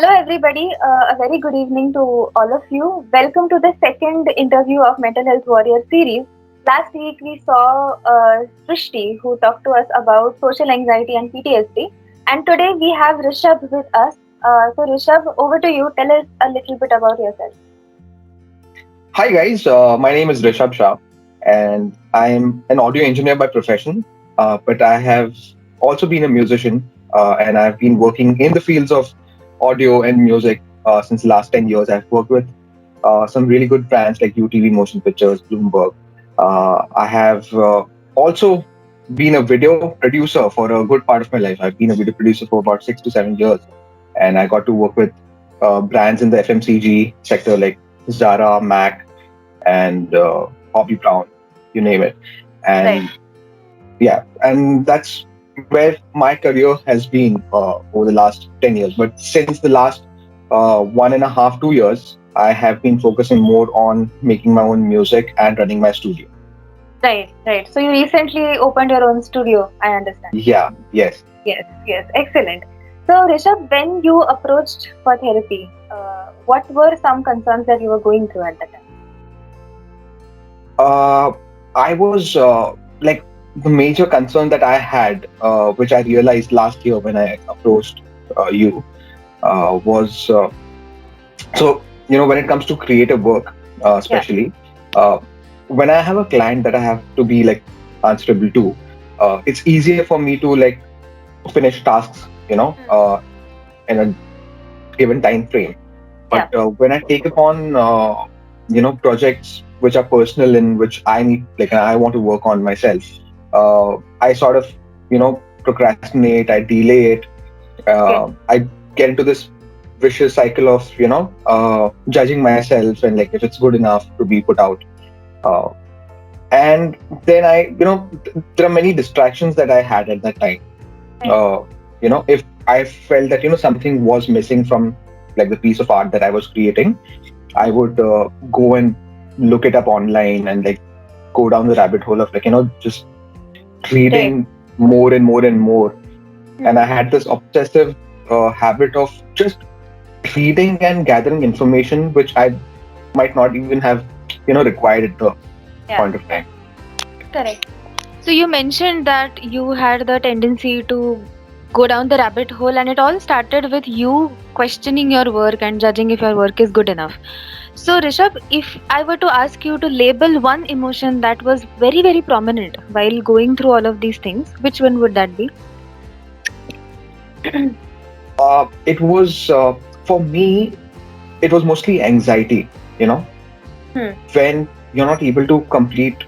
Hello, everybody. A very good evening to all of you. Welcome to the second interview of Mental Health Warrior series. Last week, we saw Srishti, who talked to us about social anxiety and PTSD. And today, we have Rishabh with us. So, Rishabh, over to you. Tell us a little bit about yourself. Hi guys, my name is Rishabh Shah, and I'm an audio engineer by profession. But I have also been a musician, and I've been working in the fields of audio and music since the last 10 years. I've worked with some really good brands like UTV Motion Pictures, Bloomberg. I have also been a video producer for a good part of my life. I've been a video producer for about 6 to 7 years, and I got to work with brands in the FMCG sector like Zara, Mac, and Bobby Brown, you name it. Right. And yeah, and that's where my career has been over the last 10 years. But since the last 1.5, 2 years, I have been focusing more on making my own music and running my studio. Right, right. So, you recently opened your own studio, I understand. Yeah, yes. Yes, yes. Excellent. So, Rishabh, when you approached for therapy, what were some concerns that you were going through at that time? Uh, I was like the major concern that I had, which I realized last year when I approached you, was so when it comes to creative work, Yeah. especially uh, when I have a client that I have to be like answerable to, it's easier for me to like finish tasks, in a given time frame. Yeah. But when I take upon projects which are personal and which I need, like I want to work on myself, I sort of procrastinate, I delay it, Okay. I get into this vicious cycle of judging myself and like if it's good enough to be put out. Uh, and then there are many distractions that I had at that time. Right. Uh, if I felt that something was missing from like the piece of art that I was creating, I would go and look it up online and like go down the rabbit hole of like just Right. reading more and more and more. And I Hmm. had this obsessive habit of just reading and gathering information which I might not even have required at the Yeah. point of Yeah. time. Correct. So you mentioned that you had the tendency to go down the rabbit hole, and it all started with you questioning your work and judging if your work is good enough. So, Rishabh, if I were to ask you to label one emotion that was very, very prominent while going through all of these things, which one would that be? It was for me. It was mostly anxiety. Hmm. When you're not able to complete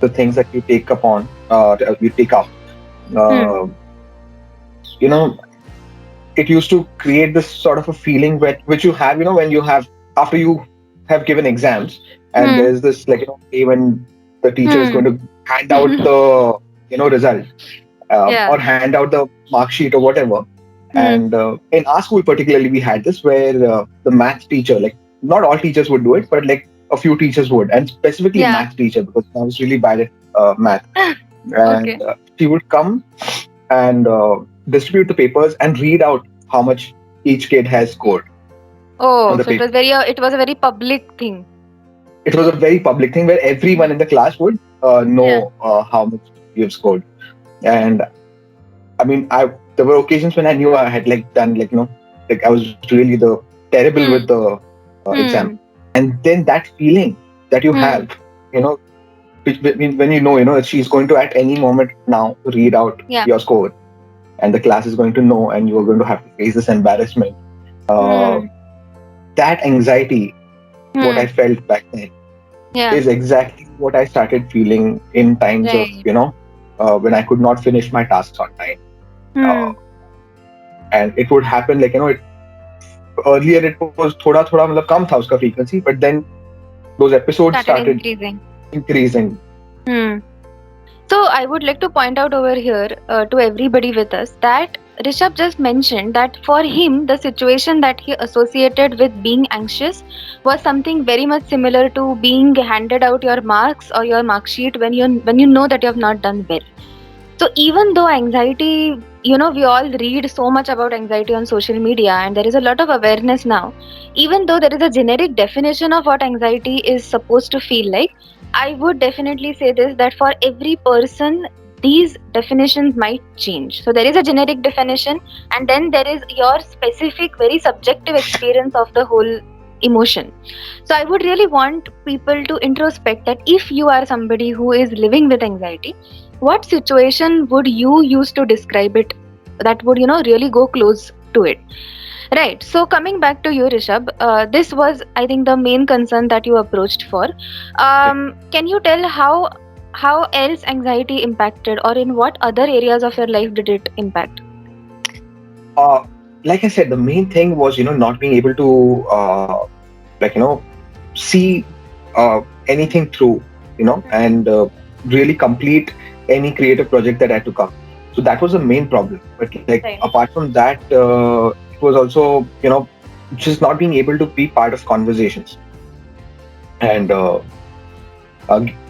the things that you take upon, you take up. Hmm. Uh, you know, it used to create this sort of a feeling which you have, when you have after you have given exams, and Hmm. there's this like day when the teacher is Hmm. going to hand out the result, Yeah. or hand out the mark sheet or whatever. Hmm. And in our school particularly, we had this where the math teacher, like not all teachers would do it, but like a few teachers would, and specifically Yeah. math teacher because I was really bad at math, Okay. and she would come and distribute the papers and read out how much each kid has scored on Oh, the so paper. it was a very public thing. It was a very public thing where everyone in Hmm. the class would Yeah. know how much you've scored. And I mean, I there were occasions when I knew I had like done like like I was really the terrible with Hmm. the exam, Hmm. and then that feeling that you Hmm. have, you know, when that she's going to at any moment now read out Yeah. your score, and the class is going to know, and you are going to have to face this embarrassment. Uh, Hmm. that anxiety, what I Hmm. felt back then, Yeah. is exactly what I started feeling in times of Right. when I could not finish my tasks on time. Uh, Hmm. and it would happen like earlier it was thoda thoda मतलब कम था उसका frequency, but then those episodes Started started increasing. increasing. Hmm. So I would like to point out over here to everybody with us that Rishabh just mentioned that for him the situation that he associated with being anxious was something very much similar to being handed out your marks or your mark sheet when you know that you have not done well. So even though anxiety, we all read so much about anxiety on social media and there is a lot of awareness now, even though there is a generic definition of what anxiety is supposed to feel like, I would definitely say this, that for every person, these definitions might change. So there is a generic definition and then there is your specific, very subjective experience of the whole emotion. So I would really want people to introspect that if you are somebody who is living with anxiety, what situation would you use to describe it that would really go close to it, right? So coming back to you, Rishabh, this was, I think, the main concern that you approached for. Can you tell how else anxiety impacted, or in what other areas of your life did it impact? uh, like I said, the main thing was not being able to like see anything through, and really complete any creative project that I took up. So that was the main problem. But like Right. apart from that, it was also just not being able to be part of conversations and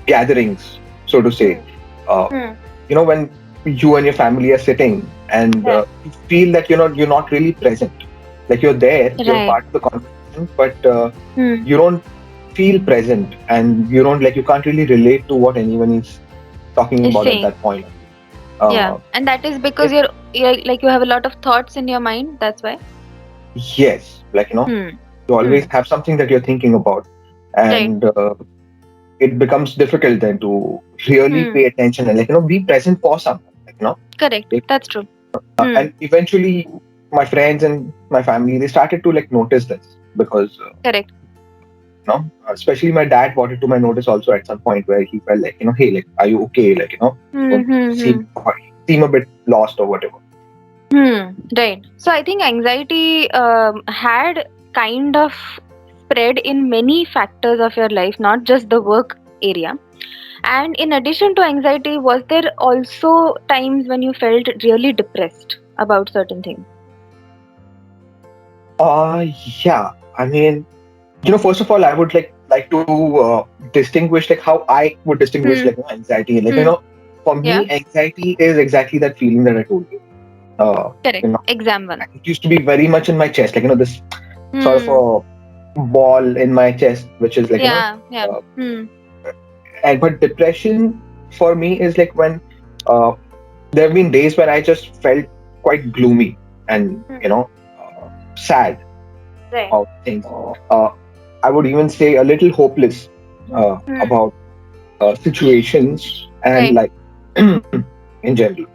gatherings, so to say. Uh, Hmm. when you and your family are sitting and Yeah. you feel that you're not really present, like you're there, you're Right. part of the conversation, but Hmm. you don't feel present, and you can't really relate to what anyone is talking Is about at saying. that point. Yeah, and that is because It, you're like you have a lot of thoughts in your mind, that's why. yes, Hmm. you always Hmm. have something that you're thinking about, Right. and it becomes difficult then to really Hmm. pay attention and be present for someone, Correct, If- that's true. Hmm. and eventually my friends and my family, they started to notice this, because Correct. especially my dad brought it to my notice also at some point, where he felt like, hey, like, are you okay, Hmm. don't Hmm. Hmm. seem a bit lost or whatever. Right. So I think anxiety had kind of spread in many factors of your life, not just the work area. And in addition to anxiety, was there also times when you felt really depressed about certain things? Yeah, I mean, first of all, I would like to distinguish how I would distinguish Hmm. anxiety. Hmm. For Yeah. me, anxiety is exactly that feeling that I told you. Correct. Exam one. It used to be very much in my chest, this sort of Hmm. a ball in my chest, which is Yeah. Yeah. uh, Hmm. and but depression for me is when uh, there have been days when I just felt quite gloomy and Hmm. sad Right. about things. Uh, I would even say a little hopeless Hmm. about situations and Right. like in general.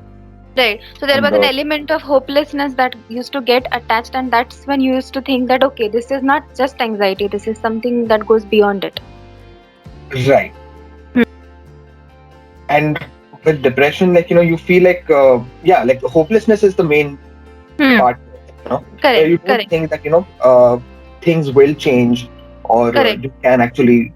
Right. So there And was an element of hopelessness that used to get attached, and that's when you used to think that, okay, this is not just anxiety, this is something that goes beyond it. right. Hmm. And with depression, you feel the hopelessness is the main Hmm. part. Where Correct. you don't Correct. think that things will change, or Correct. you can actually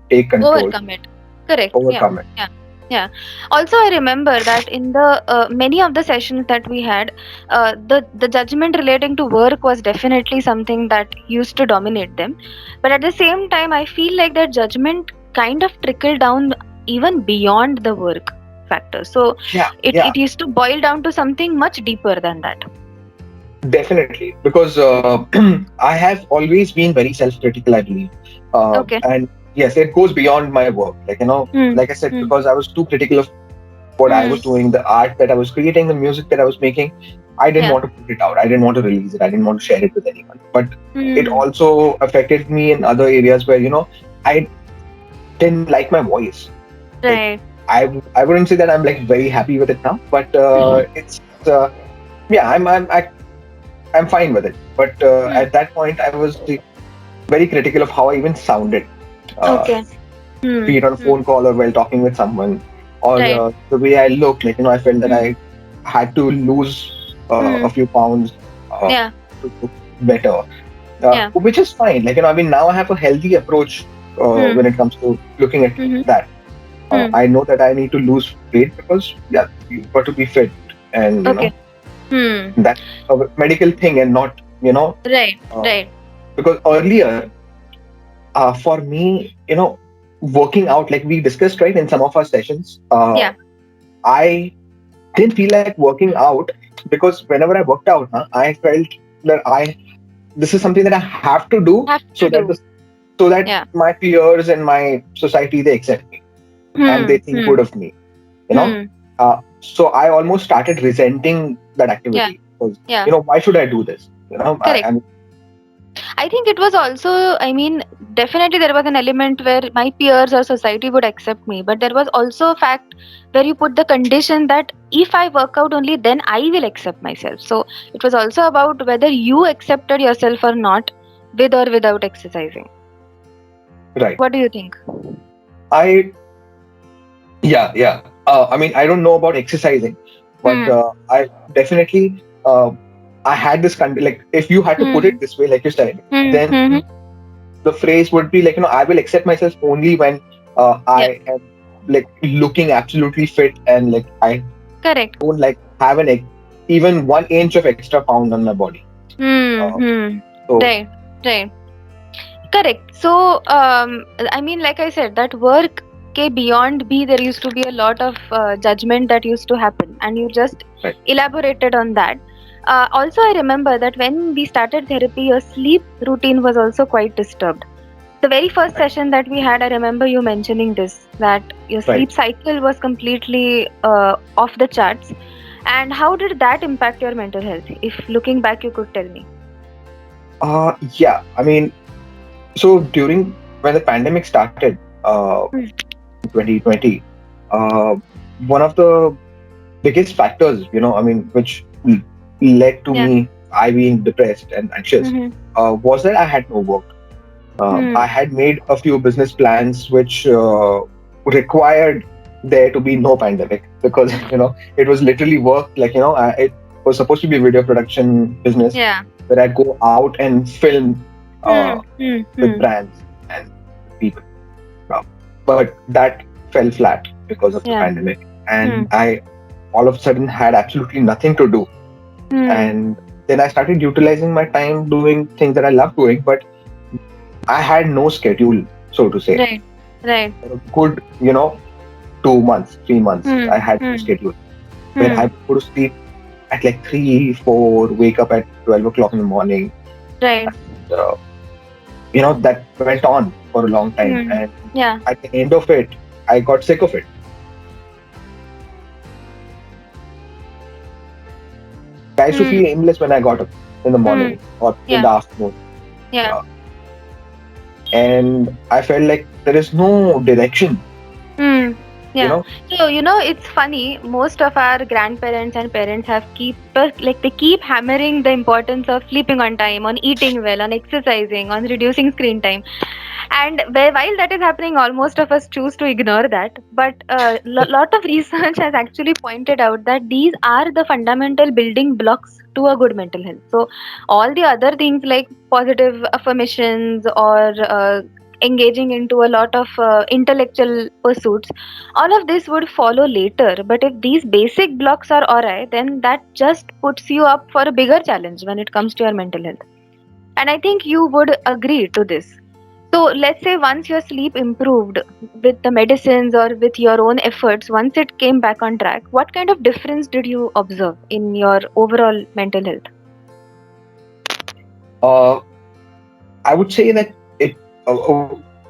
take control, Overcome it. Correct. Yeah. overcome it. Yeah. Yeah. Also, I remember that in the many of the sessions that we had, the judgment relating to work was definitely something that used to dominate them. But at the same time, I feel like that judgment kind of trickled down even beyond the work factor. So Yeah, it yeah, used to boil down to something much deeper than that. definitely. Because I have always been very self-critical, I believe, Okay. and yes, it goes beyond my work. Hmm. Like I said, Hmm. because I was too critical of what I Hmm. was doing, the art that I was creating, the music that I was making. I didn't Yeah. want to put it out. I didn't want to release it. I didn't want to share it with anyone. But it Hmm. also affected me in other areas where I didn't like my voice. Like Right. I wouldn't say that I'm very happy with it now, but it's yeah, I'm fine with it. But Hmm. at that point, I was very critical of how I even sounded, uh, Okay. Hmm. be it on a Hmm. phone call or while talking with someone, or Right. the way I looked. I felt that Hmm. I had to lose Hmm. a few pounds Yeah. to look better, Yeah. which is fine. Now I have a healthy approach Hmm. when it comes to looking at Hmm. that. Hmm. I know that I need to lose weight, because you got to be fit, and Okay. Hmm. that's a medical thing, and not Right. uh, Right. because earlier, for me, working out, like we discussed right in some of our sessions, Yeah. I didn't feel like working out, because whenever I worked out, I felt that this is something that I have to do, Have so to that do. Yeah. my peers and my society, they accept me and they think Hmm. good of me. You know, Hmm. so I almost started resenting that Yeah. activity, because Yeah. why should I do this? Correct. I mean, I think it was also, I mean, definitely there was an element where my peers or society would accept me, but there was also a fact where you put the condition that if I work out only, then I will accept myself. So it was also about whether you accepted yourself or not, with or without exercising. right. What do you think? I Yeah. I mean, I don't know about exercising, but Hmm. I definitely I had this like, if you had to put Hmm. it this way, like you said, Hmm. then Hmm. the phrase would be like, I will accept myself only when Yeah. I am like looking absolutely fit, and like I Correct. don't like have even 1 inch of extra pound on my body. Hmm. Uh, Hmm. so Right. Right. Correct. So, I mean, like I said, that work beyond B, there used to be a lot of judgment that used to happen, and you just right, elaborated on that. Also, I remember that when we started therapy, your sleep routine was also quite disturbed. The very first right, session that we had, I remember you mentioning this, that your right. sleep cycle was completely off the charts. And how did that impact your mental health? If looking back, you could tell me. Yeah. I mean, so during when the pandemic started, Hmm. 2020, uh, one of the biggest factors, I mean, which led to Yeah. me, I being depressed and anxious, Mm-hmm. was that I had no work. I Hmm. had made a few business plans which required there to be no pandemic, because it was literally work. Like, it was supposed to be a video production business Yeah. where I go out and film Hmm. uh, Hmm. with Hmm. brands and people. Uh, but that fell flat because of the Yeah. pandemic, Hmm. and I all of a sudden had absolutely nothing to do. Hmm. And then I started utilizing my time doing things that I love doing, but I had no schedule, so to say. Right. Right. For a good, 2 months, 3 months, Hmm. I had no Hmm. schedule where I Hmm. would go to sleep at like 3, 4, wake up at 12 o'clock in the morning. Right. Uh, that went on for a long time. Hmm. And Yeah. at the end of it, I got sick of it. I used to Hmm. feel aimless when I got up in the Hmm. morning or in Yeah. the afternoon. Yeah. Uh, and I felt like there is no direction, Hmm. you Yeah. know? So, it's funny. Most of our grandparents and parents have they keep hammering the importance of sleeping on time, on eating well, on exercising, on reducing screen time. And while that is happening, almost of us choose to ignore that. But a lot of research has actually pointed out that these are the fundamental building blocks to a good mental health. So all the other things like positive affirmations or engaging into a lot of intellectual pursuits, all of this would follow later. But if these basic blocks are alright, then that just puts you up for a bigger challenge when it comes to your mental health. And I think you would agree to this. So let's say once your sleep improved with the medicines or with your own efforts, once it came back on track, what kind of difference did you observe in your overall mental health? Uh, I would say that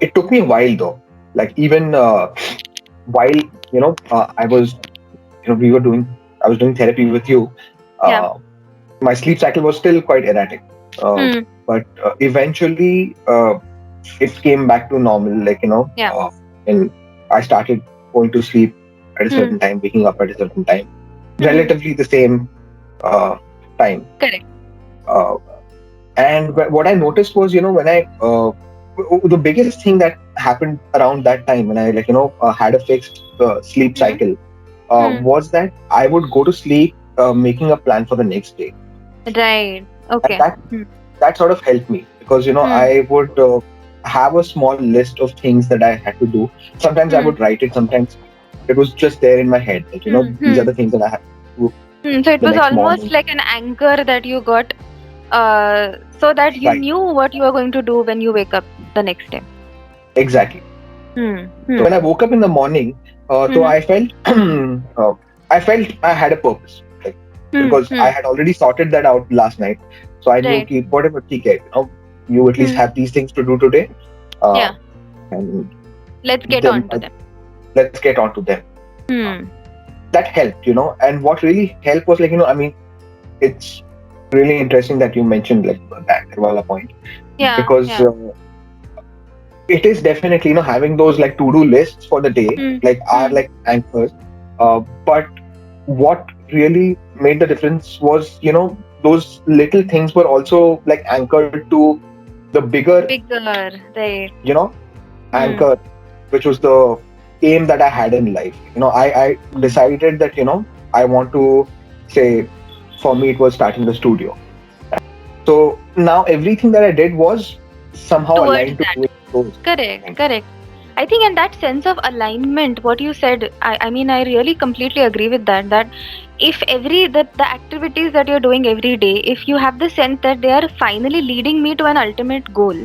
it took me a while though. Like, even while I was we were doing I was doing therapy with you. Yeah. Uh, my sleep cycle was still quite erratic, Hmm. but eventually it came back to normal. Like, Yeah. and I started going to sleep at a Hmm. certain time, waking up at a certain time, Hmm. relatively the same uh, time. Correct. Uh, and what I noticed was, when the biggest thing that happened around that time when I, like, had a fixed sleep Hmm. cycle, Hmm. was that I would go to sleep making a plan for the next day, Right. and Okay. Hmm. that sort of helped me, because Hmm. I would have a small list of things that I had to do. Sometimes I Hmm. would write it, sometimes it was just there in my head, like, Hmm. these are Hmm. the things that I have to do So it the was next almost morning. like an anchor that you got, so that you Right, knew what you were going to do when you wake up the next day. exactly. Hmm. So Hmm. when I woke up in the morning, so Hmm. I felt I felt I had a purpose, like, Hmm. because Hmm. I had already sorted that out last night. So I knew Right. कि whatever ठीक है, you at least Hmm. have these things to do today, uh, Yeah. and Let's get then on to them. let's get on to them. Uh, Hmm. that helped, and what really helped was like, I mean, it's really interesting that you mentioned like that Wala point, Yeah. because Yeah. it is definitely, having those like to-do lists for the day, Hmm. like are Hmm. like anchors. But what really made the difference was, those little things were also like anchored to the bigger, Bigger. Right. you know, Hmm. anchor, which was the aim that I had in life. I Hmm. decided that, I want to say, for me, it was starting the studio. So now everything that I did was somehow Towards aligned to that. doing those Correct. things. Correct. I think in that sense of alignment, what you said, I mean, I really completely agree with that. That if the activities that you're doing every day, if you have the sense that they are finally leading me to an ultimate goal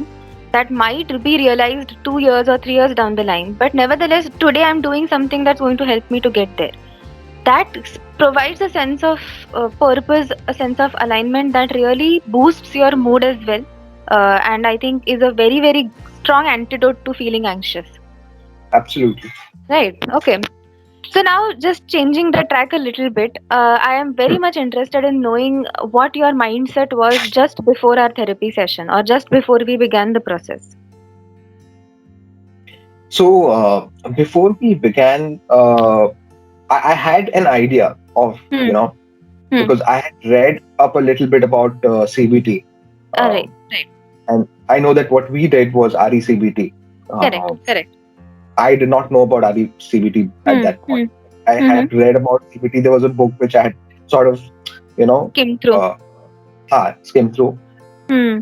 that might be realized 2 years or 3 years down the line, but nevertheless, today I'm doing something that's going to help me to get there. That provides a sense of purpose, a sense of alignment that really boosts your mood as well. And I think is a very, very strong antidote to feeling anxious. Absolutely. Right. Okay. So now, just changing the track a little bit, I am very much interested in knowing what your mindset was just before our therapy session or just before we began the process. So before we began, I had an idea of, Hmm. Hmm. because I had read up a little bit about CBT. All Uh, right. Right. and I know that what we did was RECBT. Correct. Correct. I did not know about RECBT at Hmm. that point. Hmm. I Hmm. had read about CBT. There was a book which I had sort of, you know, Came through. uh, skimmed through. Hmm.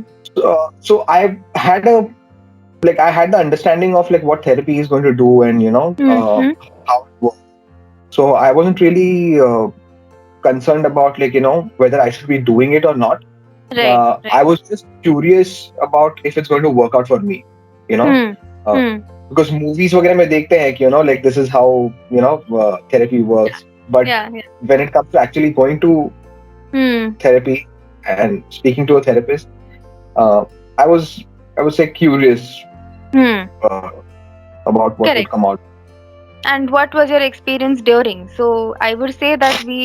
So I had the understanding of like what therapy is going to do, and Hmm. Hmm. how it works. So I wasn't really concerned about like whether I should be doing it or not. Right. I Right. was just curious about if it's going to work out for me. You know, Hmm. uh, Hmm. because movies वगैरह में देखते हैं कि like this is how therapy works. But Yeah. Yeah. when it comes to actually going to Hmm. therapy and speaking to a therapist, uh, I was, I would say, curious Hmm. uh, about what would Correct. come out. And what was your experience during? So I would say that we,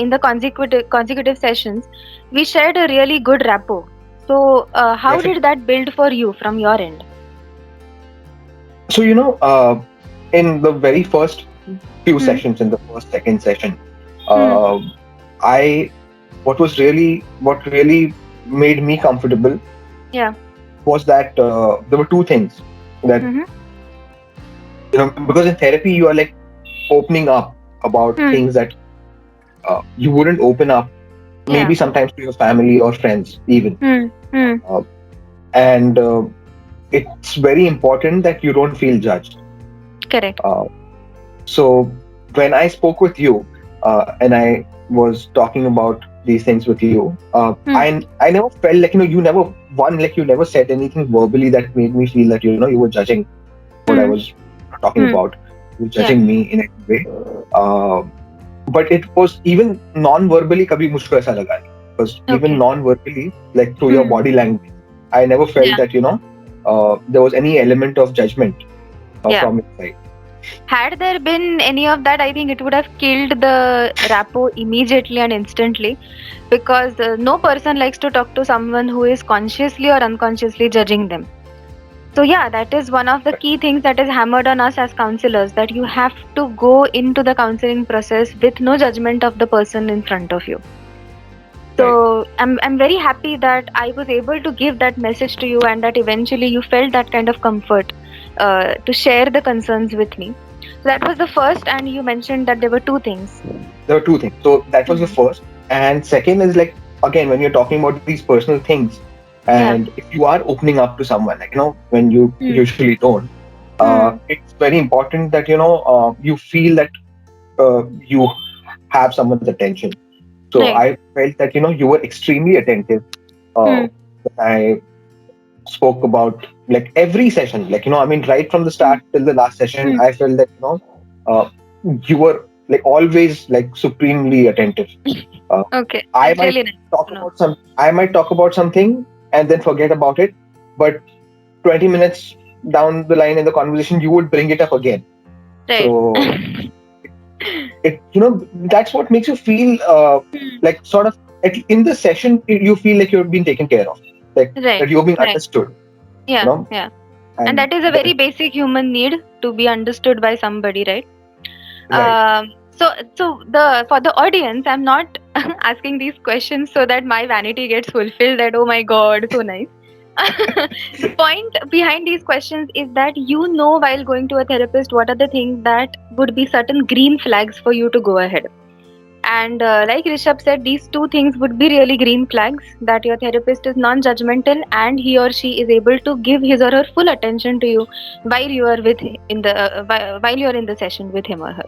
in the consecutive sessions, we shared a really good rapport. So how Definitely. did that build for you from your end? So in the very first few Hmm. sessions, in the first second session, Hmm. uh, I what really made me comfortable Yeah. was that there were two things that Mm-hmm. because in therapy you are like opening up about Hmm. things that you wouldn't open up Yeah. maybe sometimes to your family or friends even. Hmm. Hmm. uh, and it's very important that you don't feel judged. Correct. uh, so when I spoke with you and I was talking about these things with you, Hmm. I never felt like you never said anything verbally that made me feel that you were judging what I Hmm. was talking Hmm. about, you were Yeah. judging me in any way. uh, but it was even non-verbally kabhi mujhko aisa laga nahi, because even Okay. non-verbally, like through your Hmm. body language, I never felt Yeah. that there was any element of judgment Yeah. from your side. Had there been any of that, I think it would have killed the rapport immediately and instantly because no person likes to talk to someone who is consciously or unconsciously judging them. So, yeah, that is one of the key things that is hammered on us as counselors that you have to go into the counseling process with no judgment of the person in front of you. Right. So, I'm very happy that I was able to give that message to you and that eventually you felt that kind of comfort to share the concerns with me. So that was the first, and you mentioned that there were two things. There were two things. So that was the Hmm. first. And second is like, again, when you're talking about these personal things, Yeah. and if you are opening up to someone, like, when you Hmm. usually don't, Hmm. it's very important that, you feel that you have someone's attention. So Right. I felt that, you were extremely attentive. Hmm. When I spoke about like every session, like, I mean, right from the Hmm. start till the last session, Hmm. I felt that, uh, you were like always like supremely attentive. Okay, I that's might really nice talk to know. about something and then forget about it, but 20 minutes down the line in the conversation, you would bring it up again. Right. So that's what makes you feel like sort of in the session you feel like you're being taken care of, like Right, that you're being right. understood. You Yeah, know, yeah. And and that is a very that, basic human need to be understood by somebody, right? right, So the for the audience, I'm not asking these questions so that my vanity gets fulfilled. That oh my god, so nice. The point behind these questions is that you know while going to a therapist what are the things that would be certain green flags for you to go ahead. And like Rishabh said, these two things would be really green flags that your therapist is non judgmental and he or she is able to give his or her full attention to you while you are while you are in the session with him or her.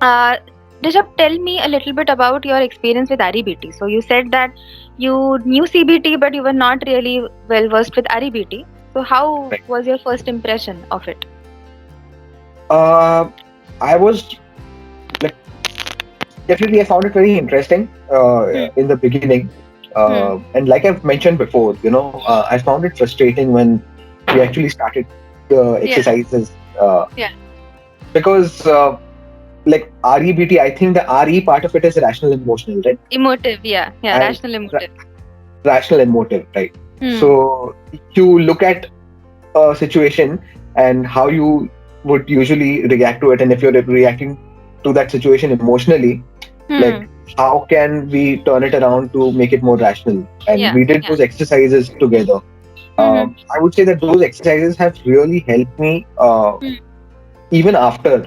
Uh, Rishabh, tell me a little bit about your experience with REBT. So you said that you knew CBT, but you were not really well versed with REBT. So how right. was your first impression of it? uh I was like, definitely I found it very interesting Hmm. in the beginning, Hmm. and like I've mentioned before, I found it frustrating when we actually started the Yeah. exercises, Yeah. because like REBT, I think the RE part of it is rational emotional, right? Emotive. Yeah. Yeah. And Rational ra- emotive. rational and motive, right? Hmm. So you look at a situation and how you would usually react to it, and if you're reacting to that situation emotionally, like Hmm. how can we turn it around to make it more rational? And Yeah. we did Yeah. those exercises together. Hmm. I would say that those exercises have really helped me Hmm. even after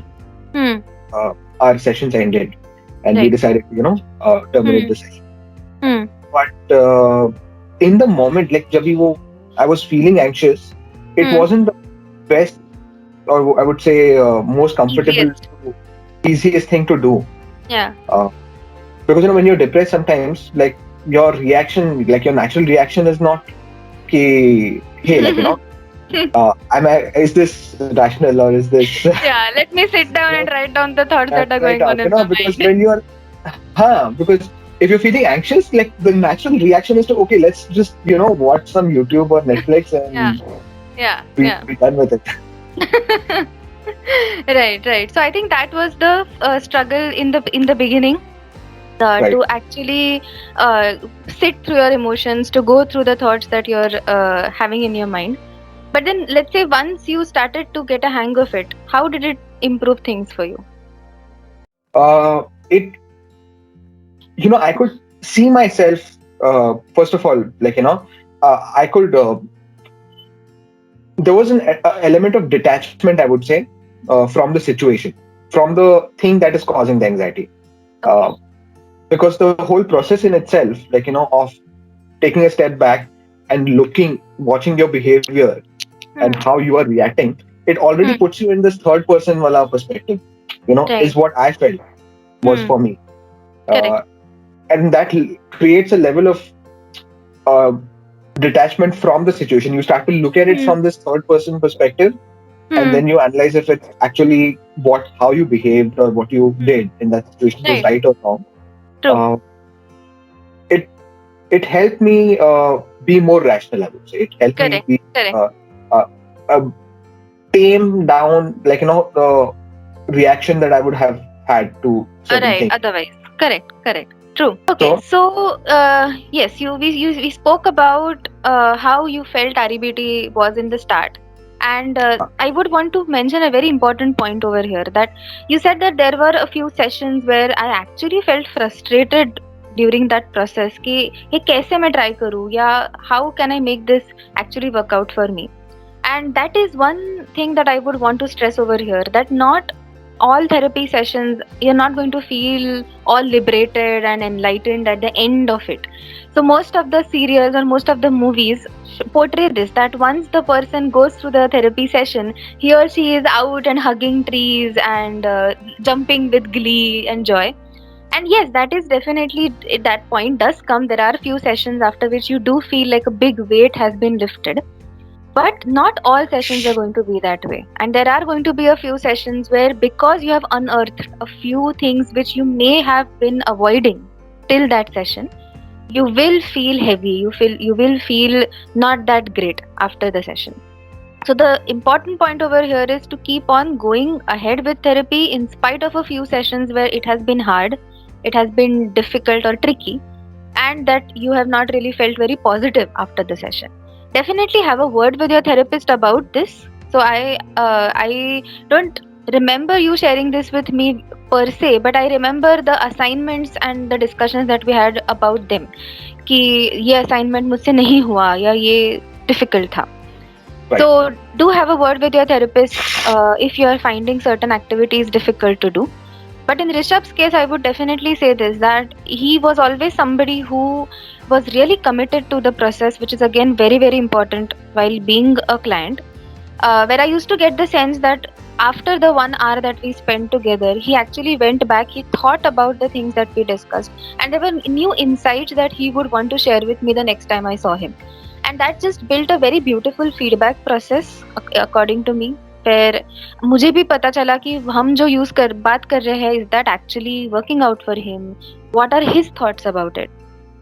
Hmm. uh, our sessions ended and we Right. decided to terminate Hmm. the session. Hmm. But in the moment, like I was feeling anxious. It Hmm. wasn't the best, or I would say most comfortable, Easiest. easiest thing to do. Yeah. Uh, because when you're depressed, sometimes like your reaction, like your natural reaction, is not okay. Hey, like is this rational or is this Yeah. Let me sit down and write down the thoughts that are right going on out? in my Because mind. when you're, because if you're feeling anxious, like the natural reaction is to okay, let's just watch some YouTube or Netflix Yeah. and Yeah. Yeah. be done with it. Right. Right. So I think that was the struggle in the beginning. Right. To actually sit through your emotions, to go through the thoughts that you're having in your mind. But then, let's say once you started to get a hang of it, how did it improve things for you? It I could see myself, first of all, like I could there was an element of detachment, I would say, from the situation, from the thing that is causing the anxiety, Okay. uh, because the whole process in itself, like of taking a step back and watching your behavior and Hmm. how you are reacting, it already Hmm. puts you in this third person wala perspective, is Right. what I felt was Hmm. for me. Correct. And that creates a level of uh, detachment from the situation. You start to look at it Hmm. from this third person perspective, and Hmm. then you analyze if it's actually how you behaved or what you Hmm. did in that situation was Right. right or wrong. True. Uh, it it helped me be more rational, I would say. It helped me Correct. be Correct. uh, uh, uh, tame down, like the reaction that I would have had to certain Right. things. Otherwise. Correct. Correct. True. Okay. So So, yes, we spoke about how you felt REBT was in the start. And I would want to mention a very important point over here that you said that there were a few sessions where I actually felt frustrated during that process कि ये कैसे मैं try करूँ या how can I make this actually work out for me. And that is one thing that I would want to stress over here, that not all therapy sessions you're not going to feel all liberated and enlightened at the end of it. So most of the serials or most of the movies portray this, that once the person goes through the therapy session, he or she is out and hugging trees and jumping with glee and joy. And yes, that is definitely, that point does come. There are few sessions after which you do feel like a big weight has been lifted. But not all sessions are going to be that way. And there are going to be a few sessions where, because you have unearthed a few things which you may have been avoiding till that session, you will feel heavy. You will feel not that great after the session. So the important point over here is to keep on going ahead with therapy in spite of a few sessions where it has been hard, it has been difficult or tricky, and that you have not really felt very positive after the session. Definitely have a word with your therapist about this. So I don't remember you sharing this with me per se, but I remember the assignments and the discussions that we had about them. कि ये assignment मुझसे नहीं हुआ या ये difficult था. Right. So do have a word with your therapist if you are finding certain activities difficult to do. But in Rishabh's case, I would definitely say this, that he was always somebody who was really committed to the process, which is again very, very important while being a client. Where I used to get the sense that after the 1 hour that we spent together, he actually went back, he thought about the things that we discussed, and there were new insights that he would want to share with me the next time I saw him. And that just built a very beautiful feedback process, according to me, where मुझे भी पता चला कि हम जो बात कर रहे हैं, is that actually working out for him? What are his thoughts about it?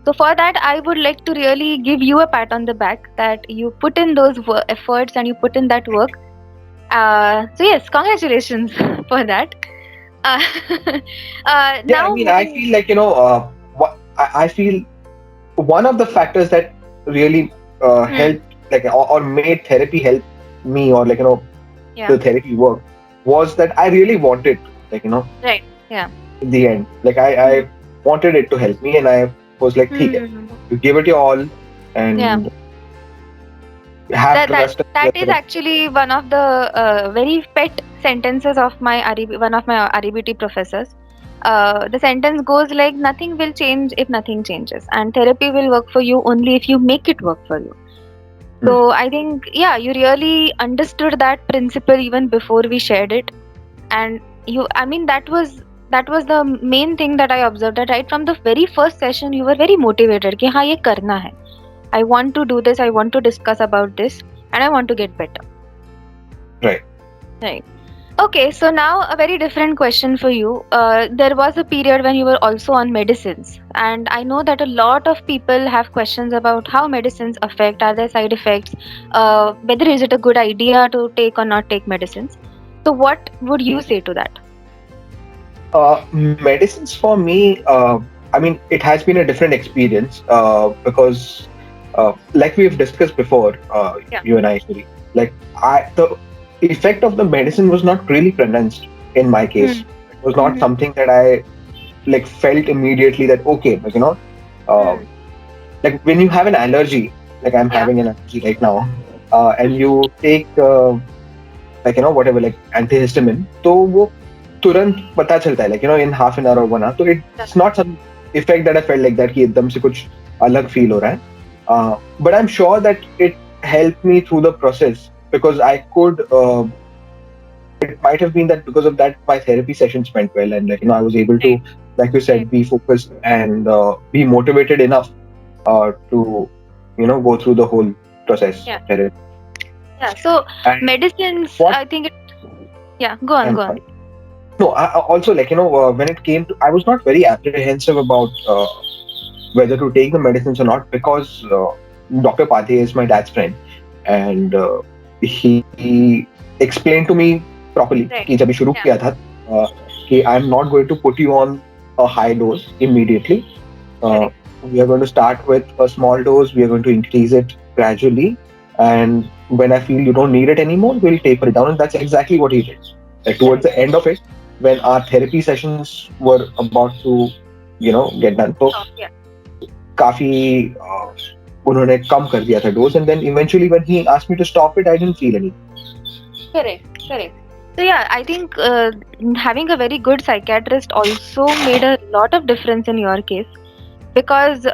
So for that, I would like to really give you a pat on the back that you put in those efforts and you put in that work. So yes, congratulations for that. Uh, Yeah, now, I mean, I feel like, I feel one of the factors that really helped, like, or made therapy help me, or like, yeah, the therapy work, was that I really wanted, like, right, yeah. in the end, like, I wanted it to help me, and I was like, ठीक है, you give it your all, and Yeah. have That trust. is actually one of the very pet sentences of my one of my REBT professors. The sentence goes like, nothing will change if nothing changes, and therapy will work for you only if you make it work for you. So I think, yeah, you really understood that principle even before we shared it, and I mean, that was the main thing that I observed, that right from the very first session you were very motivated कि हाँ ये करना है. I want to do this, I want to discuss about this, and I want to get better. Right. Right. Okay, so now a very different question for you. There was a period when you were also on medicines, and I know that a lot of people have questions about how medicines affect, are there side effects, whether is it a good idea to take or not take medicines. So what would you say to that? Medicines for me, I mean, it has been a different experience because, like we've discussed before, Yeah. you and I, Suri, like the effect of the medicine was not really pronounced in my case. It was not something that I like felt immediately that okay, like like when you have an allergy, like I'm Yeah. having an allergy right now, and you take like whatever, like antihistamine, तो वो तुरंत पता चलता है, like in half an hour or 1 hour. So it's not some effect that I felt like that कि एकदम से कुछ अलग feel हो रहा है. But I'm sure that it helped me through the process because I could. It might have been that because of that my therapy sessions went well, and like I was able to, like you said, be focused and be motivated enough to go through the whole process. Yeah. Therapy. Yeah. So And medicines, what- I think. Go on. I'm sorry. No, I also like when it came to, I was not very apprehensive about whether to take the medicines or not because Dr. Pathe is my dad's friend, and he explained to me properly Right. कि जब शुरू किया था कि I'm not going to put you on a high dose immediately. We are going to start with a small dose. We are going to increase it gradually, and when I feel you don't need it anymore, we'll taper it down. And that's exactly what he did. Like towards the end of it, when our therapy sessions were about to, get done, तो काफी उन्होंने कम कर दिया था dose, and then eventually when he asked me to stop it, I didn't feel anything. Correct. So yeah, I think having a very good psychiatrist also made a lot of difference in your case, because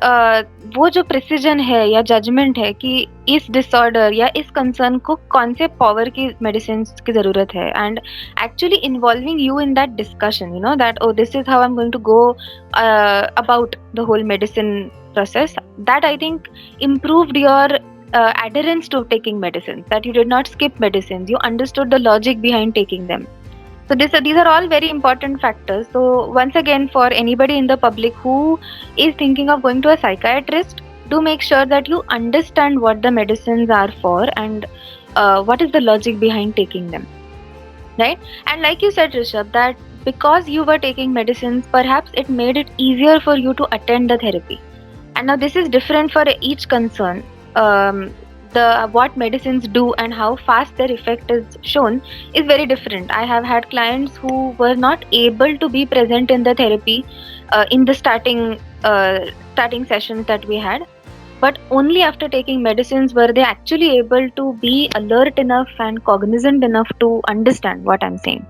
वो जो precision है या judgment है कि इस disorder या इस concern को कौन से power की medicines की ज़रूरत है, and actually involving you in that discussion, that this is how I'm going to go about the whole medicine process, that I think improved your adherence to taking medicines, that you did not skip medicines, you understood the logic behind taking them. So these are all very important factors. So once again, for anybody in the public who is thinking of going to a psychiatrist, do make sure that you understand what the medicines are for and what is the logic behind taking them, right? And like you said, Rishabh, that because you were taking medicines, perhaps it made it easier for you to attend the therapy. And now this is different for each concern. The what medicines do and how fast their effect is shown is very different. I have had clients who were not able to be present in the therapy in the starting sessions that we had, but only after taking medicines were they actually able to be alert enough and cognizant enough to understand what I'm saying.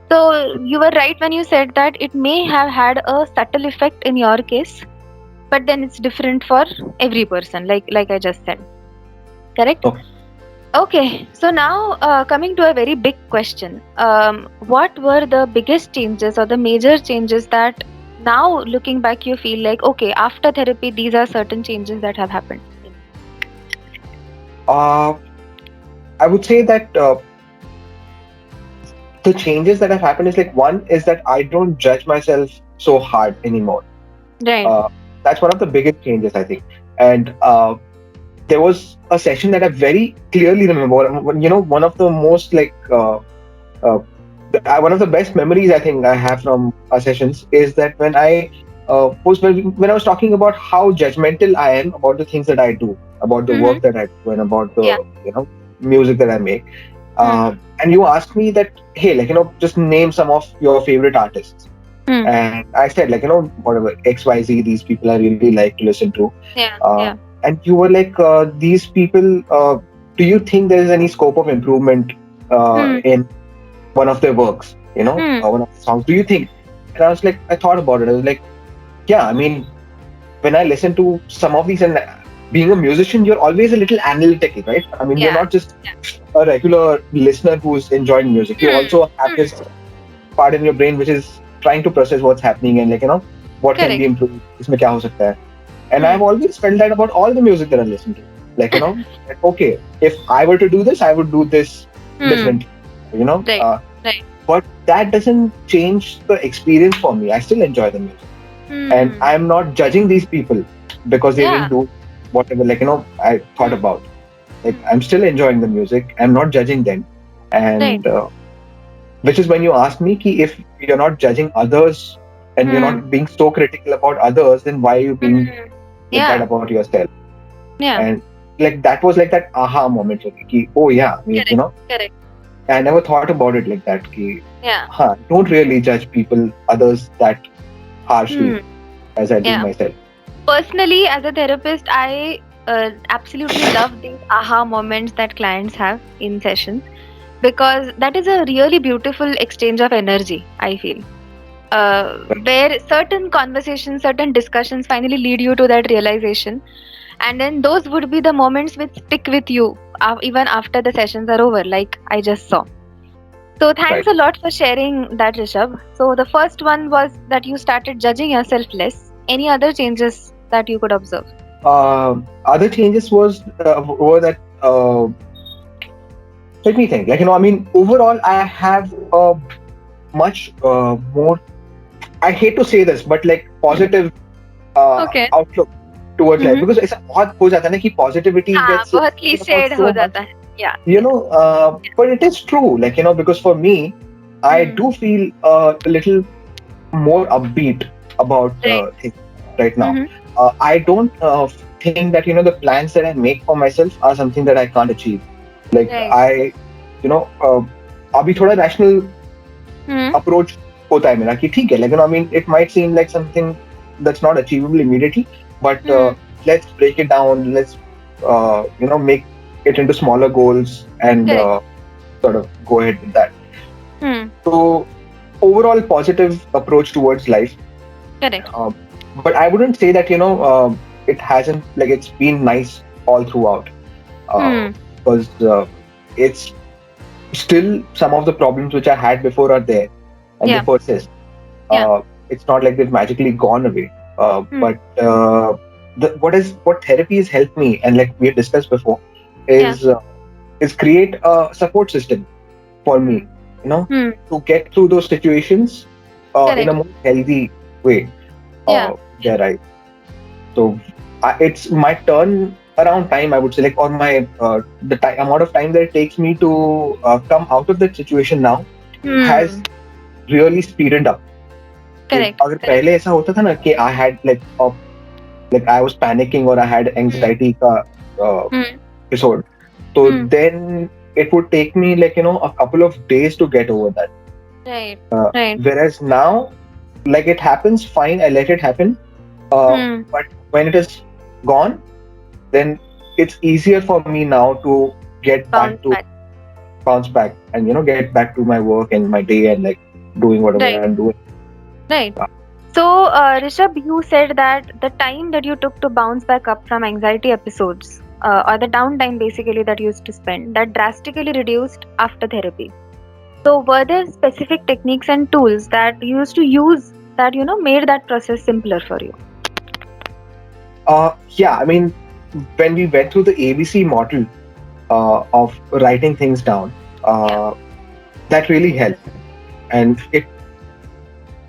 So you were right when you said that it may have had a subtle effect in your case, but then it's different for every person, like I just said. Correct? Okay. Okay, so now coming to a very big question. What were the biggest changes or the major changes that now looking back you feel like, okay, after therapy, these are certain changes that have happened? I would say that the changes that have happened is like, one is that I don't judge myself so hard anymore. Right. That's one of the biggest changes, I think. And there was a session that I very clearly remember. One of the most one of the best memories I think I have from our sessions is that when I when I was talking about how judgmental I am about the things that I do, about the work that I do, and about the music that I make. And you asked me that, hey, just name some of your favorite artists. And I said, whatever, XYZ, these people I really like to listen to. And you were like, these people, do you think there is any scope of improvement in one of their works, one of the songs? Do you think? And I was like, I thought about it. I was like, yeah, I mean, when I listen to some of these, and being a musician, you're always a little analytical, right? I mean, you're not just a regular listener who's enjoying music. You also have this part in your brain which is trying to process what's happening and what can be improved. Isme kya ho sakta hai? And I've always felt that about all the music that I listen to. Like, okay, if I were to do this, I would do this differently. But that doesn't change the experience for me. I still enjoy the music. And I'm not judging these people because they didn't do whatever, I thought about. Like, I'm still enjoying the music. I'm not judging them. And which is when you ask me if you're not judging others and you're not being so critical about others, then why are you being that about yourself? And that was like that aha moment. Oh yeah, Correct. I never thought about it like that. Don't really judge others that harshly as I do myself. Personally, as a therapist, I absolutely love these aha moments that clients have in sessions, because that is a really beautiful exchange of energy, I feel. Where certain conversations, certain discussions finally lead you to that realization. And then those would be the moments which stick with you even after the sessions are over, like I just saw. So thanks a lot for sharing that, Rishabh. So the first one was that you started judging yourself less. Any other changes that you could observe? Other changes were that, let me think. Overall, I have a much more, I hate to say this, but positive outlook towards life, because ऐसा बहुत हो जाता है ना कि positivity gets बहुत cliched हो जाता है. Yeah. But it is true, because for me, I do feel a little more upbeat about things right now. I don't think that the plans that I make for myself are something that I can't achieve. I अभी थोड़ा rational approach होता है मेरा कि ठीक है, it might seem like something that's not achievable immediately, but let's break it down. Let's make it into smaller goals and sort of go ahead with that. So overall positive approach towards life. Correct. But I wouldn't say that it hasn't, it's been nice all throughout, because it's still some of the problems which I had before are there and they persist. It's not like they've magically gone away, but what therapy has helped me, and like we had discussed before, Yeah. is create a support system for me, Hmm. you know, Hmm. to get through those situations in a Correct. more healthy way. Yeah. There, right. So it's my turn around time, I would say, like, or my amount of time that it takes me to come out of that situation now has Hmm. really speeded up. Correct. अगर Correct. पहले ऐसा होता था ना कि I had like I was panicking or I had Hmm. anxiety का Hmm. episode, so Hmm. then it would take me like a couple of days to get over that. Right. Right. Whereas now, like it happens, fine, I let it happen. Hmm. But when it is gone, then it's easier for me now to get back Bounce to back. bounce back and get back to my work and my day and like doing whatever Right. I'm doing. Right. So, Rishabh, you said that the time that you took to bounce back up from anxiety episodes, or the downtime basically that you used to spend, that drastically reduced after therapy. So, were there specific techniques and tools that you used to use that made that process simpler for you? Yeah, I mean, when we went through the ABC model of writing things down, Yeah. that really helped. And it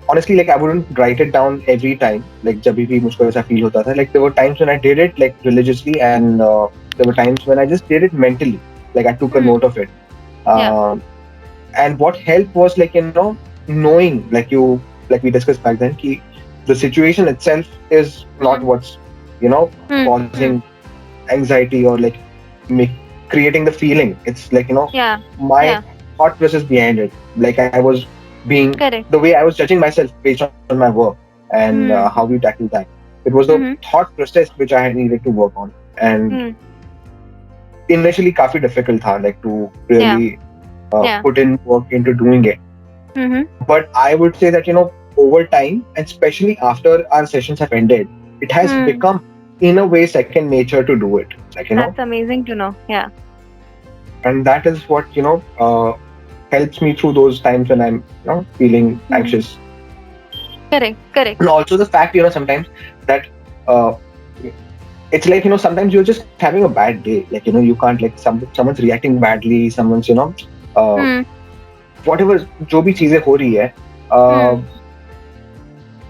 honestly, like I wouldn't write it down every time. Like जब भी मुझको ऐसा feel होता था, like there were times when I did it like religiously, and there were times when I just did it mentally. Like I took a Hmm. note of it. Yeah. Um, and what helped was like knowing, like we discussed back then, ki the situation itself is not Hmm. what's Hmm. causing Hmm. anxiety or like make, creating the feeling. It's like Yeah. my Yeah. thought process behind it. Like I was being Correct. the way I was judging myself based on my work and how Hmm. we tackle that. It was the Hmm. thought process which I had needed to work on, and Hmm. initially काफी difficult था, like to Yeah. really Yeah. put in work into doing it. Hmm. But I would say that over time, and especially after our sessions have ended, it has Hmm. become in a way second nature to do it. Like That's amazing to know. Yeah. and that is what helps me through those times when I'm feeling Hmm. anxious. Correct. Correct. And also the fact sometimes that uh, it's like sometimes you're just having a bad day, like you can't, like someone's reacting badly, someone's uh, Hmm. whatever जो भी चीजें हो रही है, Hmm. uh,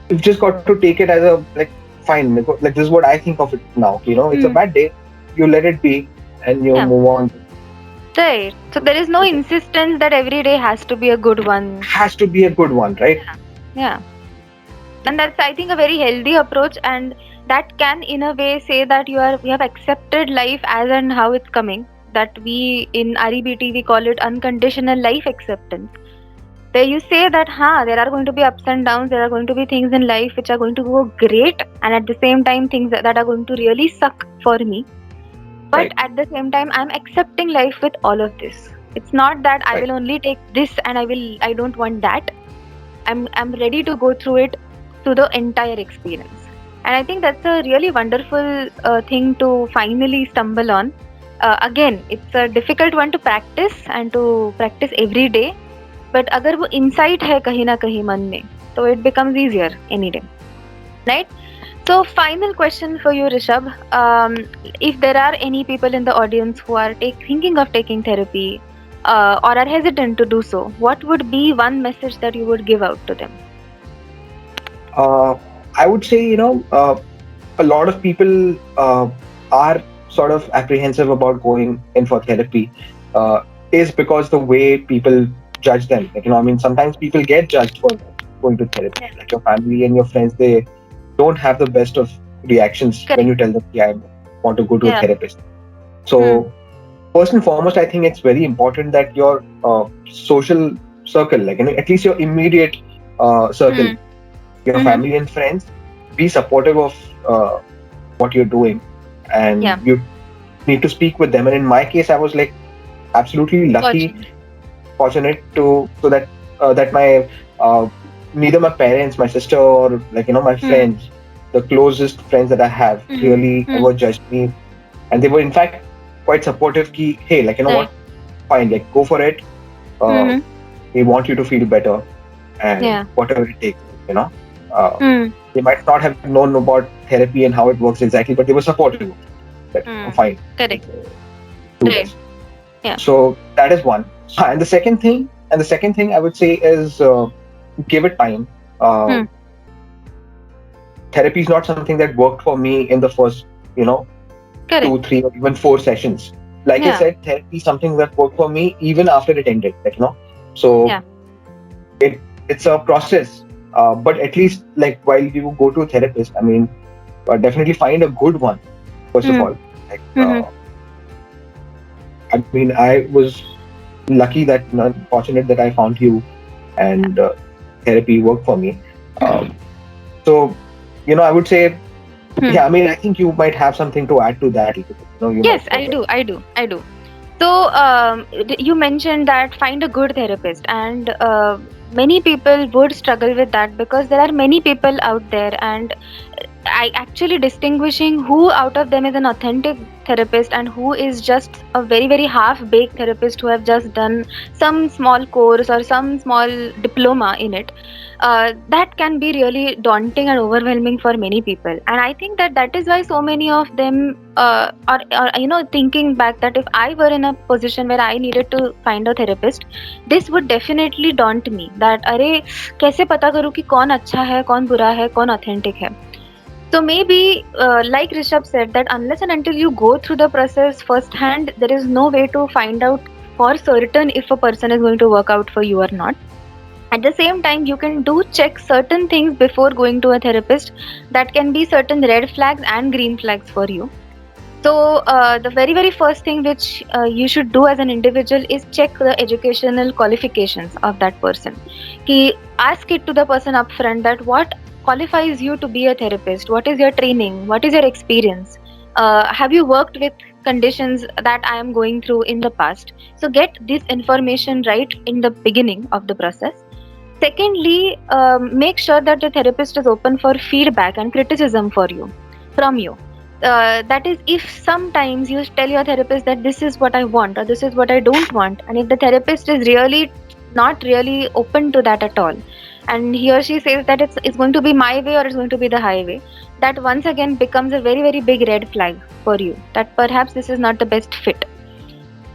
you've just got to take it as a like fine, like this is what I think of it now. It's a Hmm. bad day, you let it be and you Yeah. move on. Right. So there is no It insistence that every day has to be a good one. has to be a good one, right? Yeah. And that's, I think, a very healthy approach, and that can in a way say that you have accepted life as and how it's coming. That we in REBT we call it unconditional life acceptance. There you say that there are going to be ups and downs, there are going to be things in life which are going to go great, and at the same time things that are going to really suck for me. But Right, at the same time I'm accepting life with all of this. It's not that I right, will only take this and I don't want that. I'm ready to go through it, through the entire experience. And I think that's a really wonderful thing to finally stumble on. Again, it's a difficult one to practice and to practice every day, but अगर वो insight है कहीं ना कहीं मन में, so it becomes easier any day, right? So final question for you, Rishabh. If there are any people in the audience who are thinking of taking therapy, or are hesitant to do so, what would be one message that you would give out to them? uh, I would say a lot of people are sort of apprehensive about going in for therapy, uh, is because the way people judge them. Like, I mean, sometimes people get judged for going to therapy. Yeah. Like your family and your friends, they don't have the best of reactions when Correct. you tell them, yeah, I want to go to a Yeah. therapist. Hmm. So, first and foremost, I think it's very important that your social circle, like, at least your immediate circle, Hmm. your Mm-hmm. family and friends, be supportive of what you're doing, Yeah. and you need to speak with them. And in my case, I was like absolutely lucky, Fortunate. fortunate to so that that my neither my parents, my sister, or like my Hmm. friends, the closest friends that I have, Mm-hmm. really Hmm. ever judged me, and they were in fact quite supportive. Ki, hey, like Right. what, fine, like go for it. Uh, Mm-hmm. we want you to feel better, and Yeah. whatever it takes, you know. Hmm. They might not have known about therapy and how it works exactly, but they were supportive. That fine, Correct. do Right. this. Yeah. So that is one. And the second thing I would say is give it time. Hmm. Therapy is not something that worked for me in the first, Correct. 2, 3, or even 4 sessions. Like I Yeah. said, therapy is something that worked for me even after it ended. So Yeah. it's a process. But at least, like, while you go to a therapist, I mean, definitely find a good one. First of Hmm. all, like, Hmm. I mean, I was lucky that, fortunate that I found you, and therapy worked for me. Um, so, I would say, Hmm. yeah. I mean, I think you might have something to add to that. You Yes, might know I better. do. I do. I do. So, you mentioned that find a good therapist, and many people would struggle with that because there are many people out there, and I actually distinguishing who out of them is an authentic therapist and who is just a very very half baked therapist who have just done some small course or some small diploma in it. That can be really daunting and overwhelming for many people, and I think that that is why so many of them are thinking back that if I were in a position where I needed to find a therapist, this would definitely daunt me that अरे कैसे पता करूँ कि कौन अच्छा है कौन बुरा है कौन authentic है. So maybe, like Rishabh said, that unless and until you go through the process firsthand, there is no way to find out for certain if a person is going to work out for you or not. At the same time, you can do check certain things before going to a therapist that can be certain red flags and green flags for you. So, the very, very first thing which you should do as an individual is check the educational qualifications of that person. Ki ask it to the person upfront that what qualifies you to be a therapist? What is your training? What is your experience? Have you worked with conditions that I am going through in the past? So, get this information right in the beginning of the process. Secondly, make sure that the therapist is open for feedback and criticism for you from you. That is, if sometimes you tell your therapist that this is what I want or this is what I don't want, and if the therapist is really not really open to that at all, and he or she says that it's going to be my way or it's going to be the highway, that once again becomes a very very big red flag for you that perhaps this is not the best fit.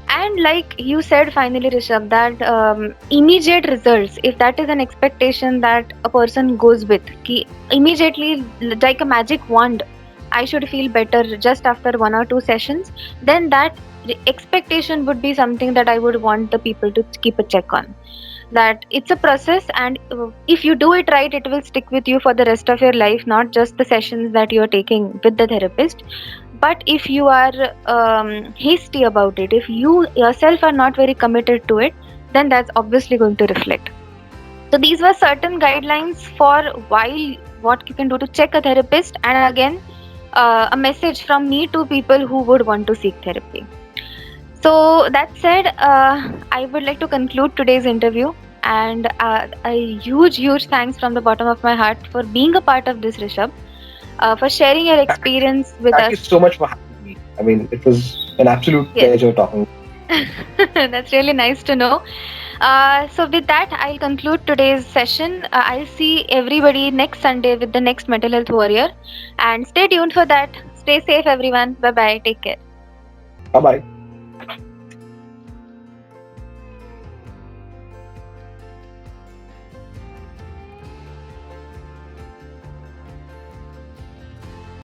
And like you said, finally, Rishabh, that immediate results, if that is an expectation that a person goes with, ki immediately, like a magic wand, I should feel better just after 1 or 2 sessions, then that expectation would be something that I would want the people to keep a check on. That it's a process, and if you do it right, it will stick with you for the rest of your life, not just the sessions that you're taking with the therapist. But if you are hasty about it, if you yourself are not very committed to it, then that's obviously going to reflect. So these were certain guidelines for while what you can do to check a therapist, and again, a message from me to people who would want to seek therapy. So that said, I would like to conclude today's interview, and a huge, huge thanks from the bottom of my heart for being a part of this, Rishabh, for sharing your experience with Thank you us. so much for having me. I mean, it was an absolute Yes. pleasure talking. That's really nice to know. So, with that, I'll conclude today's session. I'll see everybody next Sunday with the next Mental Health Warrior. And stay tuned for that. Stay safe, everyone. Bye bye. Take care. Bye bye.